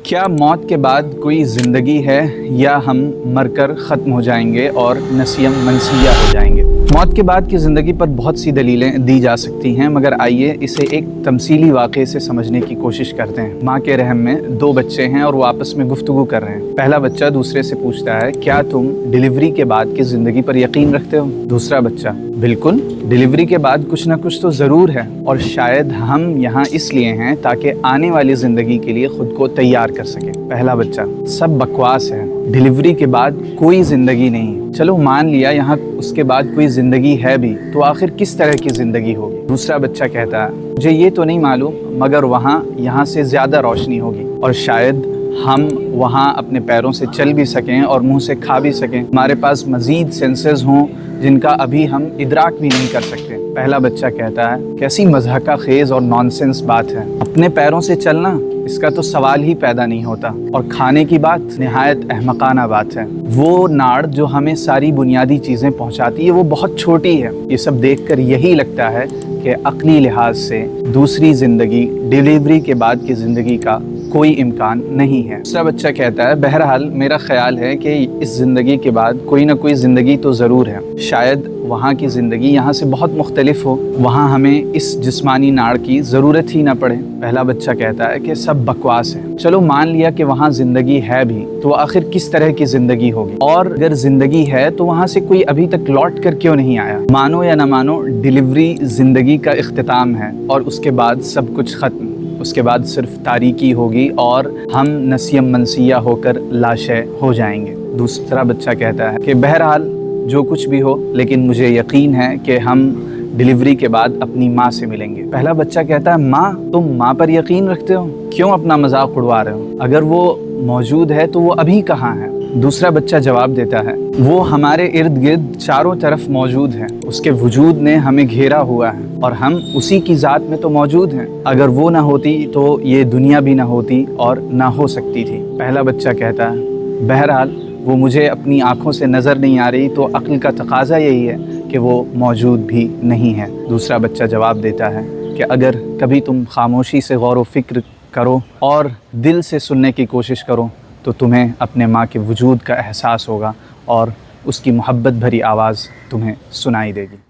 کیا موت کے بعد کوئی زندگی ہے یا ہم مر کر ختم ہو جائیں گے اور نسیم منسیہ ہو جائیں گے؟ موت کے بعد کی زندگی پر بہت سی دلیلیں دی جا سکتی ہیں، مگر آئیے اسے ایک تمثیلی واقعے سے سمجھنے کی کوشش کرتے ہیں۔ ماں کے رحم میں دو بچے ہیں اور وہ آپس میں گفتگو کر رہے ہیں۔ پہلا بچہ دوسرے سے پوچھتا ہے، کیا تم ڈیلیوری کے بعد کی زندگی پر یقین رکھتے ہو؟ دوسرا بچہ، بالکل، ڈیلیوری کے بعد کچھ نہ کچھ تو ضرور ہے، اور شاید ہم یہاں اس لیے ہیں تاکہ آنے والی زندگی کے لیے خود کو تیار کر سکیں۔ پہلا بچہ، سب بکواس ہے، ڈیلیوری کے بعد کوئی زندگی نہیں۔ چلو مان لیا یہاں اس کے بعد کوئی زندگی ہے بھی، تو آخر کس طرح کی زندگی ہوگی؟ دوسرا بچہ کہتا ہے، مجھے یہ تو نہیں معلوم، مگر وہاں یہاں سے زیادہ روشنی ہوگی، اور شاید ہم وہاں اپنے پیروں سے چل بھی سکیں اور منہ سے کھا بھی سکیں، ہمارے پاس مزید سینسز ہوں جن کا ابھی ہم ادراک بھی نہیں کر سکتے۔ پہلا بچہ کہتا ہے، کیسی مضحکہ خیز اور نانسنس بات ہے، اپنے پیروں سے چلنا اس کا تو سوال ہی پیدا نہیں ہوتا، اور کھانے کی بات نہایت احمقانہ بات ہے۔ وہ ناڑ جو ہمیں ساری بنیادی چیزیں پہنچاتی ہے وہ بہت چھوٹی ہے۔ یہ سب دیکھ کر یہی لگتا ہے کہ عقلی لحاظ سے دوسری زندگی، ڈیلیوری کے بعد کی زندگی کا کوئی امکان نہیں ہے۔ دوسرا بچہ کہتا ہے، بہرحال میرا خیال ہے کہ اس زندگی کے بعد کوئی نہ کوئی زندگی تو ضرور ہے، شاید وہاں کی زندگی یہاں سے بہت مختلف ہو، وہاں ہمیں اس جسمانی ناڑ کی ضرورت ہی نہ پڑے۔ پہلا بچہ کہتا ہے کہ سب بکواس ہے، چلو مان لیا کہ وہاں زندگی ہے بھی، تو آخر کس طرح کی زندگی ہوگی؟ اور اگر زندگی ہے تو وہاں سے کوئی ابھی تک لوٹ کر کیوں نہیں آیا؟ مانو یا نہ مانو، ڈیلیوری زندگی کا اختتام ہے، اور اس کے بعد سب کچھ ختم، اس کے بعد صرف تاریکی ہوگی اور ہم نسیم منسیہ ہو کر لاشیں ہو جائیں گے۔ دوسرا بچہ کہتا ہے کہ بہرحال جو کچھ بھی ہو، لیکن مجھے یقین ہے کہ ہم ڈیلیوری کے بعد اپنی ماں سے ملیں گے۔ پہلا بچہ کہتا ہے، ماں؟ تم ماں پر یقین رکھتے ہو؟ کیوں اپنا مذاق اڑوا رہے ہو؟ اگر وہ موجود ہے تو وہ ابھی کہاں ہے؟ دوسرا بچہ جواب دیتا ہے، وہ ہمارے ارد گرد چاروں طرف موجود ہے، اس کے وجود نے ہمیں گھیرا ہوا ہے، اور ہم اسی کی ذات میں تو موجود ہیں، اگر وہ نہ ہوتی تو یہ دنیا بھی نہ ہوتی اور نہ ہو سکتی تھی۔ پہلا بچہ کہتا ہے، بہرحال وہ مجھے اپنی آنکھوں سے نظر نہیں آ رہی، تو عقل کا تقاضا یہی ہے کہ وہ موجود بھی نہیں ہے۔ دوسرا بچہ جواب دیتا ہے کہ اگر کبھی تم خاموشی سے غور و فکر کرو اور دل سے سننے کی کوشش کرو تو تمہیں اپنے ماں کے وجود کا احساس ہوگا، اور اس کی محبت بھری آواز تمہیں سنائی دے گی۔